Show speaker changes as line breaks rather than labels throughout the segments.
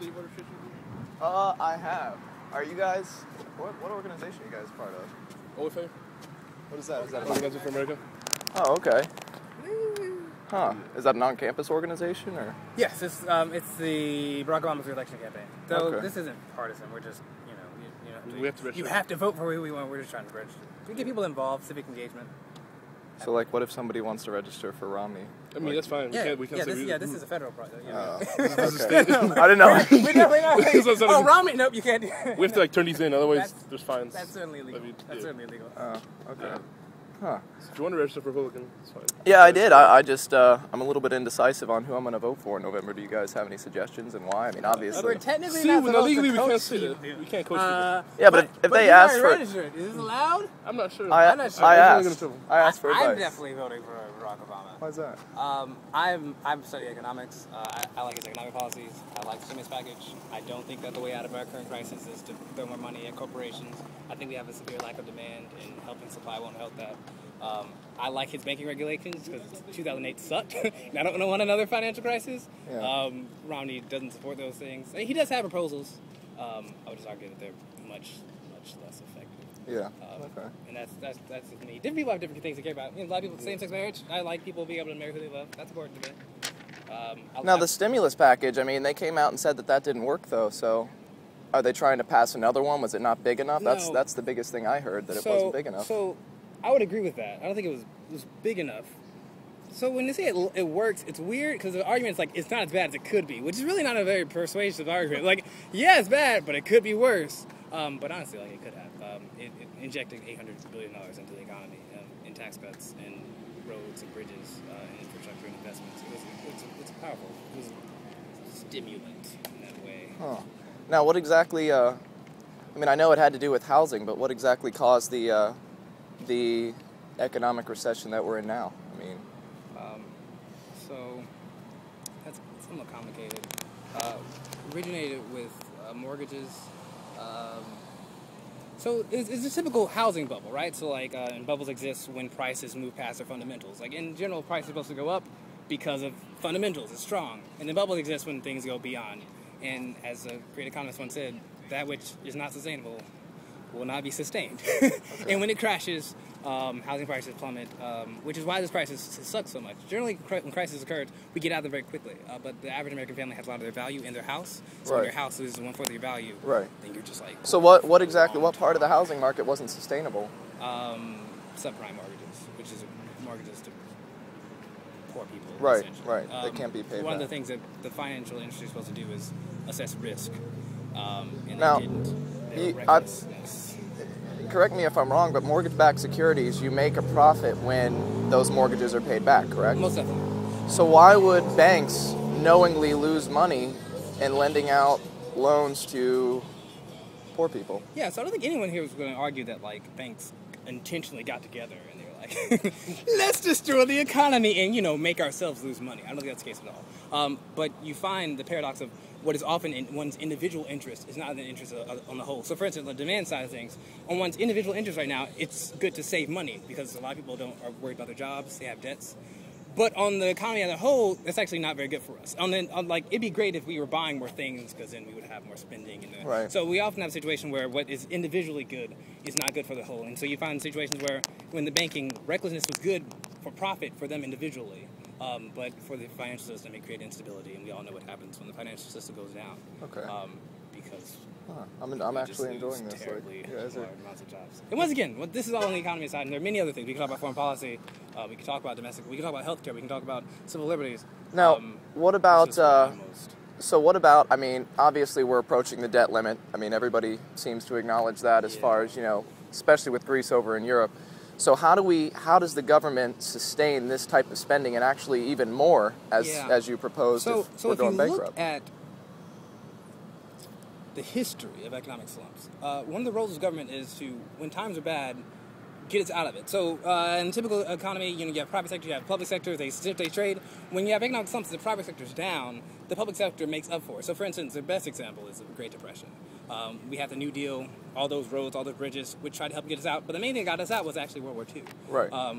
that you voted for?
I have. Are you guys? What organization are you guys part of?
OFA?
What is that? Is that
Organization for America?
Oh, okay. Huh? Is that a non-campus organization or?
Yes, it's the Barack Obama's re-election campaign. So
Okay.
this isn't partisan. We're just
We have to register.
you have to vote for who we want. We're just trying to register. We get people involved, civic engagement.
So like, what if somebody wants to register for Romney?
I mean, that's fine. We can't say
This is a federal project.
Okay. I didn't know.
We definitely not. Oh, Romney? Nope, you can't.
We have to like turn these in, otherwise there's fines.
That's certainly illegal. That's certainly illegal.
Okay. Huh.
So if you want to register for Republican, it's fine.
Yeah, I did. I just I'm a little bit indecisive on who I'm going to vote for in November. Do you guys have any suggestions and why? I mean, obviously.
We're technically not supposed
legally
to
we
coach
can't say
you.
that. We can't coach people.
Yeah, but if they
you
ask
are
for,
registered. Is this allowed?
I'm not sure.
I
not sure.
I asked for
I'm
advice.
definitely voting for Barack Obama.
Why is that?
I'm studying economics. I like his economic policies. I like the stimulus package. I don't think that the way out of our current crisis is to throw more money at corporations. I think we have a severe lack of demand, and helping supply won't help that. I like his banking regulations because 2008 sucked. And I don't want another financial crisis.
Yeah.
Romney doesn't support those things. He does have proposals. I would just argue that they're much less effective.
Yeah. Okay.
And that's just me. Different people have different things to care about. A lot of people same-sex marriage. I like people being able to marry who they love. That's important to me.
Now the stimulus package. I mean, they came out and said that didn't work though. So, are they trying to pass another one? Was it not big enough?
No.
That's the biggest thing I heard, that it wasn't big enough.
So, I would agree with that. I don't think it was big enough. So when they say it works, it's weird because the argument's like it's not as bad as it could be, which is really not a very persuasive argument. Like, yeah, it's bad, but it could be worse. But honestly, like it could have. It injected $800 billion into the economy in tax cuts and roads and bridges and infrastructure and investments. It's powerful. It was a stimulant in that way.
Huh. Now, what exactly? I mean, I know it had to do with housing, but what exactly caused the economic recession that we're in now? I mean,
so that's somewhat complicated. Originated with mortgages. So it's a typical housing bubble, right? So like, and bubbles exist when prices move past their fundamentals. Like in general, prices are supposed to go up because of fundamentals. It's strong, and then bubbles exist when things go beyond. And as a great economist once said, that which is not sustainable will not be sustained. Okay. And when it crashes, housing prices plummet, which is why this crisis sucks so much. Generally, when crisis occurs, we get out of them very quickly. But the average American family has a lot of their value in their house. So when your house loses 1/4 of your value, then you're just like...
So what part of the housing market wasn't sustainable?
Subprime mortgages, which is mortgages to poor people.
Right. They can't be paid
One
back.
of the things that the financial industry is supposed to do is assess risk. And
Now,
they didn't. They were recklessness.
Correct me if I'm wrong, but mortgage-backed securities, you make a profit when those mortgages are paid back, correct?
Most definitely.
So why would banks knowingly lose money in lending out loans to poor people?
Yeah, so I don't think anyone here was going to argue that like banks intentionally got together and they were like, let's destroy the economy and make ourselves lose money. I don't think that's the case at all. But you find the paradox of what is often in one's individual interest is not the interest on the whole. So for instance, the demand side of things, on one's individual interest right now, it's good to save money because a lot of people are worried about their jobs, they have debts. But on the economy as a whole, that's actually not very good for us. It'd be great if we were buying more things because then we would have more spending.
Right.
So we often have a situation where what is individually good is not good for the whole. And so you find situations where when the banking recklessness was good for profit for them individually, but for the financial system, it created instability, and we all know what happens when the financial system goes down.
Okay.
Because
I'm actually enjoying this.
Terribly large amounts of jobs. And once again, this is all on the economy side, and there are many other things. We can talk about foreign policy. We can talk about domestic. We can talk about healthcare. We can talk about civil liberties.
Now, what about? I mean, obviously we're approaching the debt limit. I mean, everybody seems to acknowledge that as far as especially with Greece over in Europe. So how does the government sustain this type of spending and actually even more as you proposed if we're going bankrupt?
So if you look at the history of economic slumps, one of the roles of government is to, when times are bad, get us out of it. So in a typical economy, you have private sector, you have public sector, they trade. When you have economic slumps, the private sector is down, the public sector makes up for it. So for instance, the best example is the Great Depression. We had the New Deal, all those roads, all those bridges, which tried to help get us out. But the main thing that got us out was actually World War II.
Right.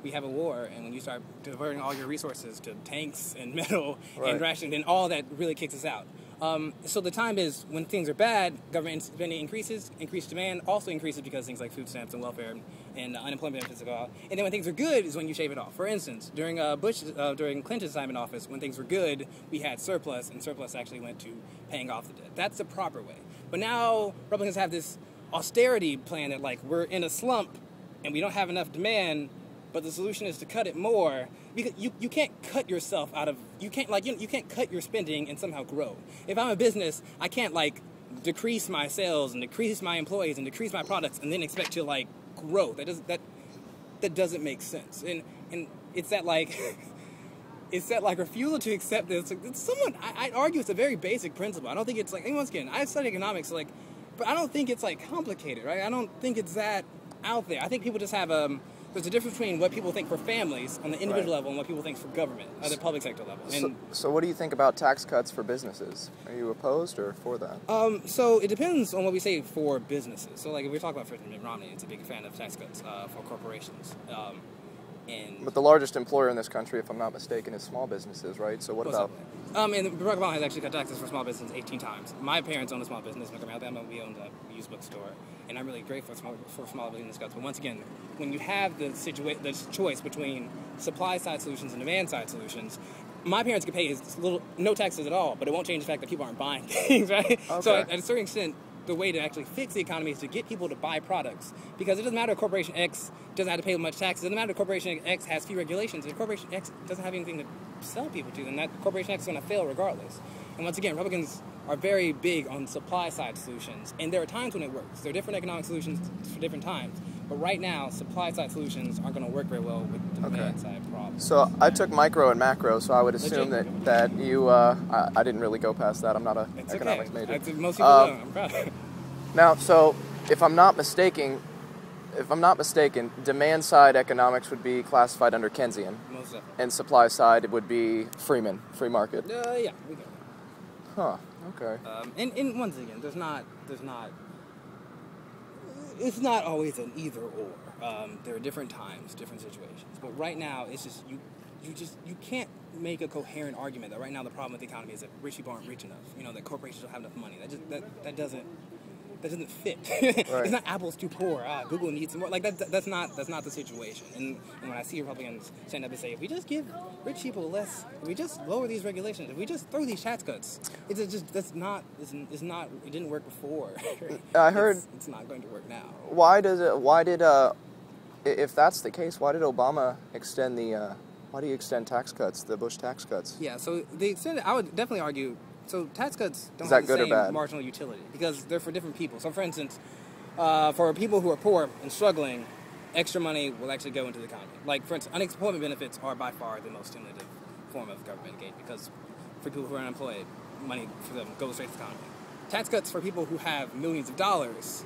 We have a war, and when you start diverting all your resources to tanks and metal and rationing, then all that really kicks us out. So the time is when things are bad, government spending increases, increased demand also increases because things like food stamps and welfare and unemployment benefits go out. And then when things are good is when you shave it off. For instance, during during Clinton's time in office, when things were good, we had surplus, and surplus actually went to paying off the debt. That's the proper way. But now Republicans have this austerity plan that, like, we're in a slump and we don't have enough demand, but the solution is to cut it more. Because you can't cut yourself out of, you can't cut your spending and somehow grow. If I'm a business, I can't, like, decrease my sales and decrease my employees and decrease my products and then expect to, like, grow. That doesn't make sense. And it's that, like, it's that, like, refusal to accept this. It's I'd argue it's a very basic principle. I don't think it's, like, and once again, I study economics, like, but I don't think it's, like, complicated, right? I don't think it's that out there. I think people just have, there's a difference between what people think for families on the individual level and what people think for government at the public sector level. And
so what do you think about tax cuts for businesses? Are you opposed or for that?
So it depends on what we say for businesses. So, like, if we talk about, for instance, Mitt Romney, it's a big fan of tax cuts for corporations.
But the largest employer in this country, if I'm not mistaken, is small businesses, right? So what about...
And Barack Obama has actually cut taxes for small business 18 times. My parents own a small business in Montgomery, Alabama. We owned a used bookstore. And I'm really grateful for small business cuts. But once again, when you have the choice between supply-side solutions and demand-side solutions, my parents could pay no taxes at all, but it won't change the fact that people aren't buying things, right? Okay. So at a certain extent, the way to actually fix the economy is to get people to buy products. Because it doesn't matter if Corporation X doesn't have to pay much taxes. It doesn't matter if Corporation X has few regulations. If Corporation X doesn't have anything to sell people to, then that Corporation X is going to fail regardless. And once again, Republicans are very big on supply-side solutions. And there are times when it works. There are different economic solutions for different times. But right now, supply-side solutions aren't going to work very well with the demand-side problems.
So I took micro and macro, so I would assume that you... I didn't really go past that. I'm not an economics major.
Most people don't. I'm proud of it.
Now, so if I'm not mistaken, demand-side economics would be classified under Keynesian.
Most definitely.
And supply-side, it would be Freeman, free market.
Yeah, we go.
Huh, okay.
And once again, it's not always an either or. There are different times, different situations. But right now, it's just, you can't make a coherent argument that right now the problem with the economy is that rich people aren't rich enough. You know, that corporations don't have enough money. That doesn't fit. Right. It's not apples too poor. Google needs some more. Like that's not the situation. And when I see Republicans stand up and say, if we just give rich people less, if we just lower these regulations, if we just throw these tax cuts, it didn't work before.
I heard
it's not going to work now.
If that's the case, why did Obama extend why do you extend tax cuts, the Bush tax cuts?
Yeah, so I would definitely argue. So tax cuts don't
have
the same marginal utility because they're for different people. So for instance, for people who are poor and struggling, extra money will actually go into the economy. Like for instance, unemployment benefits are by far the most stimulative form of government aid because for people who are unemployed, money for them goes straight to the economy. Tax cuts for people who have millions of dollars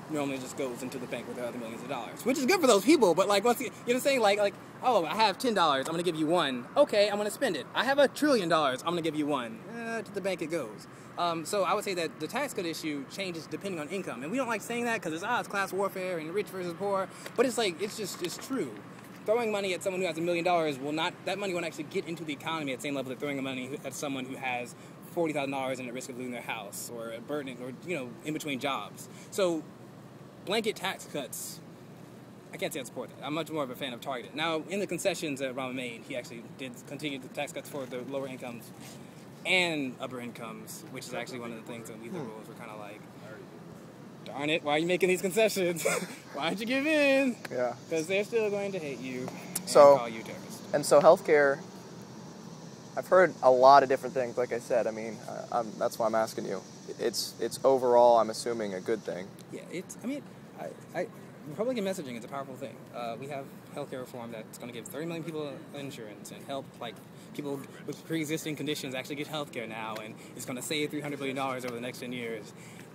normally just goes into the bank with their other millions of dollars, which is good for those people. But like, once you know, saying like, oh, I have $10, I'm gonna give you $1. Okay, I'm gonna spend it. I have $1 trillion, I'm gonna give you $1. To the bank it goes. So I would say that the tax cut issue changes depending on income, and we don't like saying that because it's class warfare and rich versus poor. But it's true. Throwing money at someone who has $1 million that money won't actually get into the economy at the same level that throwing money at someone who has $40,000 and at risk of losing their house or a burden or in between jobs. So blanket tax cuts, I can't say I support that. I'm much more of a fan of targeted. Now, in the concessions that Obama made, he actually did continue the tax cuts for the lower incomes and upper incomes, which is actually one of the things that we liberals were kind of like, darn it, why are you making these concessions? Why don't you give in?
Yeah.
Because they're still going to hate you and call you terrorists.
And so healthcare, I've heard a lot of different things, like I said. I mean, that's why I'm asking you. It's overall, I'm assuming, a good thing.
Yeah, Republican messaging is a powerful thing. We have healthcare reform that's going to give 30 million people insurance and help people with pre-existing conditions actually get healthcare now, and it's going to save $300 billion over the next 10 years.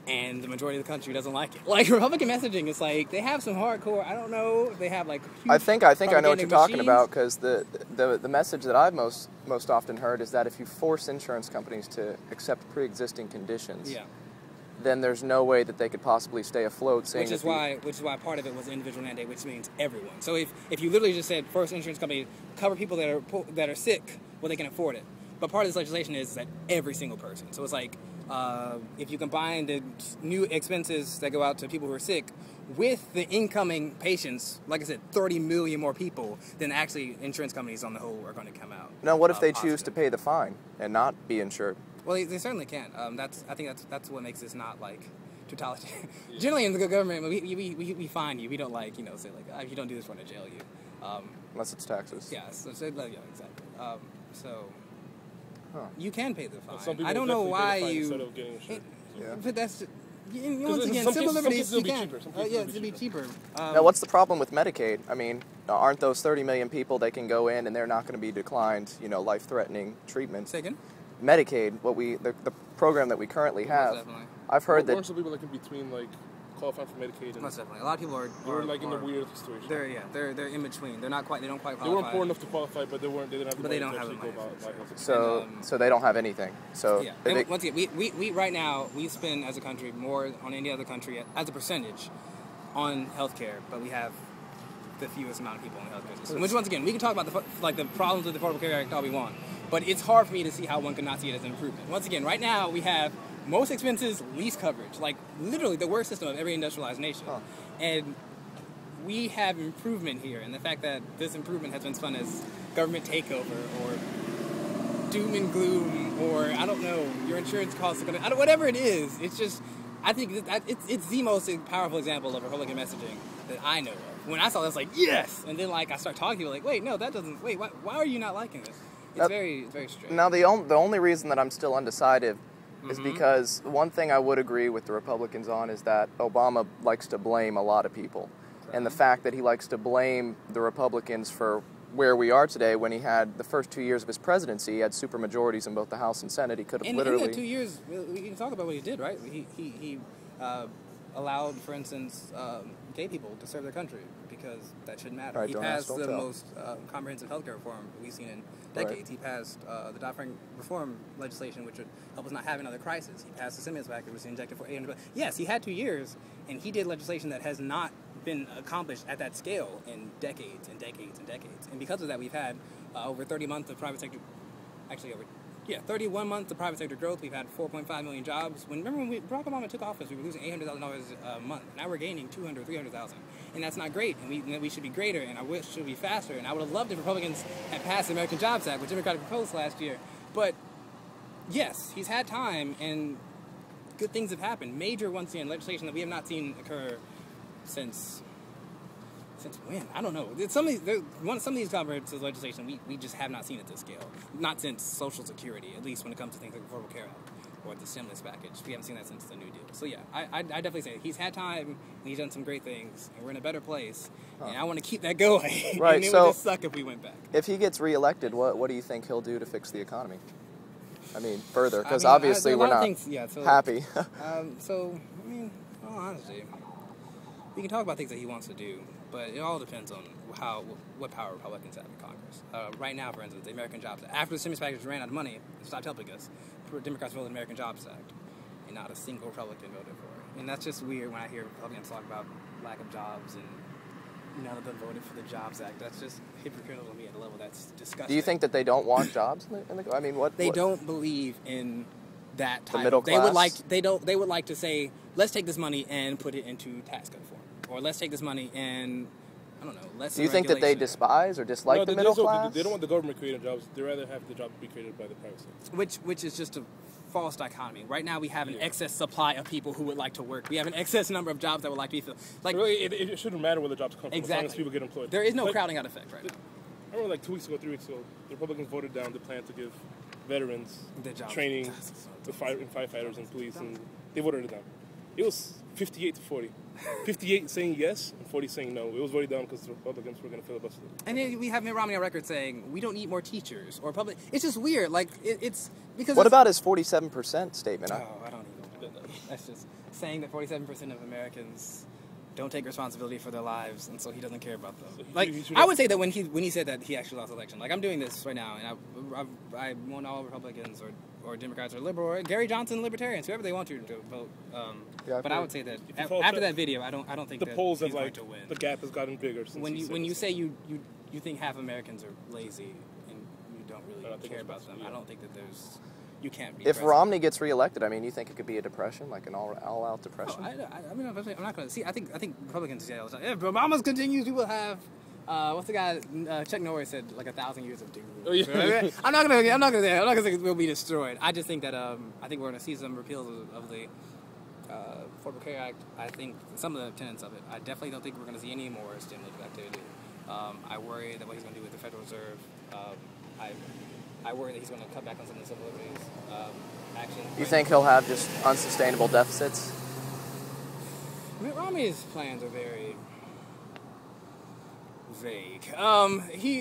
And the majority of the country doesn't like it. Like, Republican messaging is like, they have some hardcore, I don't know, they have like huge
I think I know what you're talking about, because the message that I've most often heard is that if you force insurance companies to accept pre-existing conditions, then there's no way that they could possibly stay afloat.
Which is why part of it was individual mandate, which means everyone. So if you literally just said, first insurance company, cover people that are sick, well, they can afford it. But part of this legislation is that every single person. So it's like, if you combine the new expenses that go out to people who are sick with the incoming patients, like I said, 30 million more people, then actually insurance companies on the whole are going to come out.
Now, what if they
positive.
choose to pay the fine and not be insured?
Well, they certainly can. I think that's what makes this not like totalitarian. Generally, in the government, we fine you. We don't like say like if you don't do this, we're going to jail you.
Unless it's taxes.
Yeah, exactly. So
Huh.
you can pay the fine.
Some people
I don't know why you.
Instead of getting insured.
Yeah.
But that's once again, civil liberties you can. It'll be cheaper.
Now, what's the problem with Medicaid? I mean, aren't those 30 million people, they can go in and they're not going to be declined, life-threatening treatment?
Second?
Medicaid, the program that we currently have,
Definitely.
I've heard that...
Aren't some people like in between, like, qualifying for Medicaid? And
Most definitely. A lot of people are
like in a weird situation.
They're in between. They don't quite qualify.
They weren't poor enough to qualify, but they didn't have the money to
have
actually
the
go
money.
about life.
So they don't have anything. So
yeah. And once again, we right now we spend as a country more on any other country as a percentage on healthcare, but we have the fewest amount of people in the healthcare system. Which once again, we can talk about the problems with the Affordable Care Act all we want, but it's hard for me to see how one could not see it as an improvement. Once again, right now we have most expenses, least coverage, like literally the worst system of every industrialized nation.
Huh.
And we have improvement here, and the fact that this improvement has been spun as government takeover or doom and gloom, or I don't know, your insurance costs are going to, whatever it is, it's just, I think it's the most powerful example of Republican messaging that I know of. When I saw this, like, yes! And then, I start talking to people, like, wait, no, that doesn't, wait, why are you not liking this? It's very strange.
Now, the only reason that I'm still undecided is because one thing I would agree with the Republicans on is that Obama likes to blame a lot of people. And the fact that he likes to blame the Republicans for where we are today, when he had the first 2 years of his presidency, he had supermajorities in both the House and Senate. He could have literally...
in the 2 years, we can talk about what he did, right? He allowed, for instance, gay people to serve their country because that shouldn't matter.
Right,
he passed the most comprehensive healthcare reform we've seen in decades. Right. He passed the Dodd-Frank reform legislation, which would help us not have another crisis. He passed the stimulus package, which injected for $800 billion. Yes, he had 2 years, and he did legislation that has not been accomplished at that scale in decades and decades and decades. And because of that, we've had over 30 months of private sector, 31 months of private sector growth. We've had 4.5 million jobs. Remember when Barack Obama took office, we were losing $800,000 a month. Now we're gaining 200, 300,000. And that's not great. And we should be greater, and I wish it should be faster. And I would have loved if Republicans had passed the American Jobs Act, which Democrats proposed last year. But yes, he's had time, and good things have happened. Major, once again, legislation that we have not seen occur since when? I don't know. Some of these comprehensive legislation we just have not seen at this scale. Not since Social Security, at least when it comes to things like the Affordable Care Act or the stimulus package. We haven't seen that since the New Deal. So yeah, I definitely say he's had time and he's done some great things, and we're in a better place. And I want to keep that going.
Right.
And it
So
would just suck if we went back.
If he gets reelected, what do you think he'll do to fix the economy? I mean, further, because obviously we're not happy.
So, I mean, in all honesty, we can talk about things that he wants to do, but it all depends on what power Republicans have in Congress. Right now, for instance, the American Jobs Act. After the stimulus package ran out of money and stopped helping us, Democrats voted the American Jobs Act, and not a single Republican voted for it. And that's just weird when I hear Republicans talk about lack of jobs and none of them voted for the Jobs Act. That's just hypocritical to me at a level that's disgusting.
Do you think that they don't want jobs I mean, what?
They don't believe in that type.
The middle class?
They would like to say, let's take this money and put it into tax code form. Or let's take this money and, I don't know, let's...
Do you think that they despise or dislike the middle class?
They don't want the government creating jobs. They rather have the jobs be created by the private sector.
Which is just a false dichotomy. Right now we have an excess supply of people who would like to work. We have an excess number of jobs that would like to be filled. Like,
really, it shouldn't matter where the jobs come from,
exactly.
as long as people get employed.
There is no crowding out effect right now.
I remember 2 weeks ago, 3 weeks ago, the Republicans voted down the plan to give veterans training to firefighters and police, and they voted it down. It was 58 to 40. 58 saying yes, and 40 saying no. It was voted down because the Republicans were going to filibuster it.
And then we have Mitt Romney on record saying, we don't need more teachers or public... It's just weird. Like, it's... because.
What about his 47% statement?
Oh, I don't even know. That's just saying that 47% of Americans don't take responsibility for their lives, and so he doesn't care about them. So I would say that when he said that he actually lost the election. Like, I'm doing this right now, and I want all Republicans or Democrats or liberal or Gary Johnson libertarians, whoever they want to vote. But I would say that after that video, I don't think
the
that
polls
he's
have
going to win.
The gap has gotten bigger since
when you say you think half Americans are lazy and you don't really really care about them. I don't think that you can't be.
If
president.
Romney gets reelected, I mean, you think it could be a depression, like an all-out depression?
I mean, I'm not going to see. I think Republicans say all the time. If Obama continues, we will have. What's the guy? Chuck Norris said like 1,000 years of doom.
Oh, yeah.
I'm not gonna say we'll be destroyed. I just think that I think we're gonna see some repeals of the Affordable Care Act. I think some of the tenets of it. I definitely don't think we're gonna see any more stimulative activity. I worry that what he's gonna do with the Federal Reserve. I worry that he's gonna cut back on some of the civil liberties. Action.
You think he'll have just unsustainable deficits?
Mitt Romney's plans are very vague. He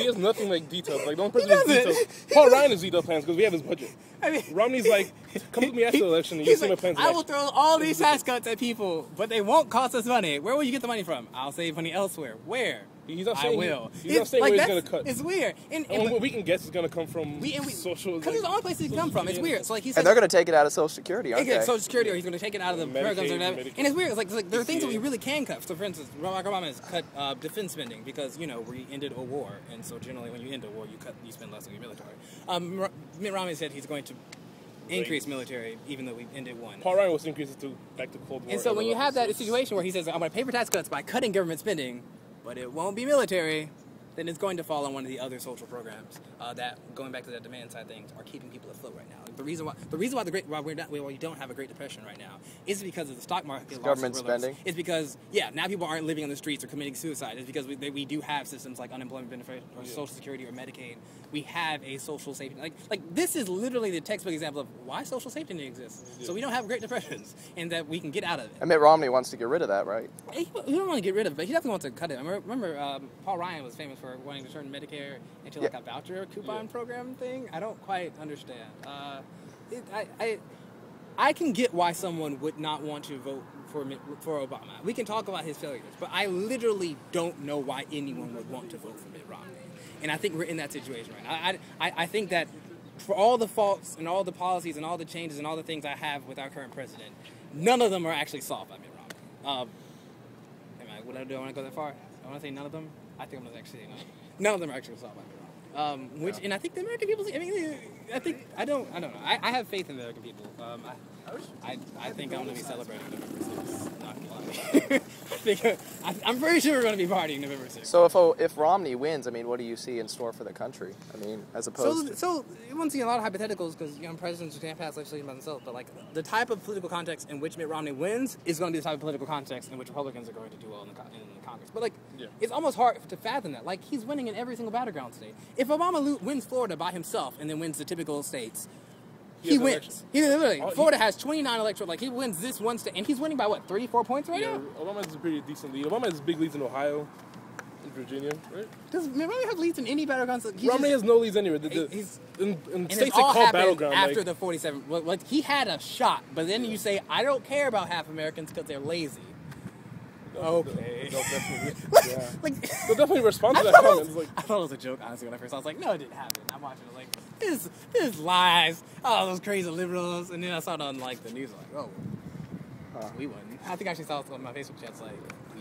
has nothing like detailed. Like, the only person who has details. Paul Ryan has detailed plans because we have his budget. I mean, Romney's like, come with me after the election and you see my plans.
I will throw all these tax cuts at people, but they won't cost us money. Where will you get the money from? I'll save money elsewhere. Where?
He's not saying
I will.
He's not saying where he's going to cut.
It's weird.
And what we can guess is going to come from social.
Because it's the only place it can come from. It's weird. So like he said,
and they're going to take it out of Social Security, aren't they?
Social Security, or he's going to take it out of the programs. And it's weird. It's like there are things that we really can cut. So for instance, Barack Obama has cut defense spending because we ended a war, and so generally when you end a war, you spend less on your military. Mitt Romney said he's going to increase military, even though we ended one.
Paul Ryan was increased to back to Cold War.
And so when you have that situation where he says, I'm going to pay for tax cuts by cutting government spending, but it won't be military, then it's going to fall on one of the other social programs that, going back to that demand side things, are keeping people afloat right now. The reason why we don't have a Great Depression right now is because of the stock market
government spending.
It's because now people aren't living on the streets or committing suicide. It's because we do have systems like unemployment benefit or Social Security or Medicaid. We have a social safety like this is literally the textbook example of why social safety net exists. So we don't have Great Depressions and that we can get out of it.
And Mitt Romney wants to get rid of that, right?
He don't want to get rid of it, but he definitely wants to cut it. I remember Paul Ryan was famous for wanting to turn Medicare into like a voucher coupon program thing. I don't quite understand. I can get why someone would not want to vote for Obama. We can talk about his failures, but I literally don't know why anyone would want to vote for Mitt Romney. And I think we're in that situation right now. I think that for all the faults and all the policies and all the changes and all the things I have with our current president, none of them are actually solved by Mitt Romney. Do I want to go that far? I want to say none of them. I think I'm going to actually say none of them are actually solved by Mitt Romney. And I think the American people. I don't know. I have faith in the American people. I think I'm going to be celebrating November 6th. Not gonna lie. I'm pretty sure we're going to be partying November 6th.
So if Romney wins, I mean, what do you see in store for the country? I mean, as opposed to...
So you won't see a lot of hypotheticals because presidents can't pass legislation by themselves. But like the type of political context in which Mitt Romney wins is going to be the type of political context in which Republicans are going to do well in the Congress. But it's almost hard to fathom that. Like he's winning in every single battleground state. If Obama wins Florida by himself and then wins the typical states. He wins. Florida has 29 electoral. Like he wins this one state, and he's winning by what 34 points right now.
Obama has a pretty decent lead. Obama has big leads in Ohio, and Virginia, right?
Does Romney have leads in any battleground?
Romney has no leads anywhere. In states they call battleground
after the 47. He had a shot, but then you say I don't care about half Americans because they're lazy. Okay.
They'll definitely respond to that comment.
I thought it was a joke, honestly, when I first saw it. I was like, no, it didn't happen. I'm watching it like, this lies. Oh, those crazy liberals. And then I saw it on, the news. Like, we won. I think I actually saw it on my Facebook chats,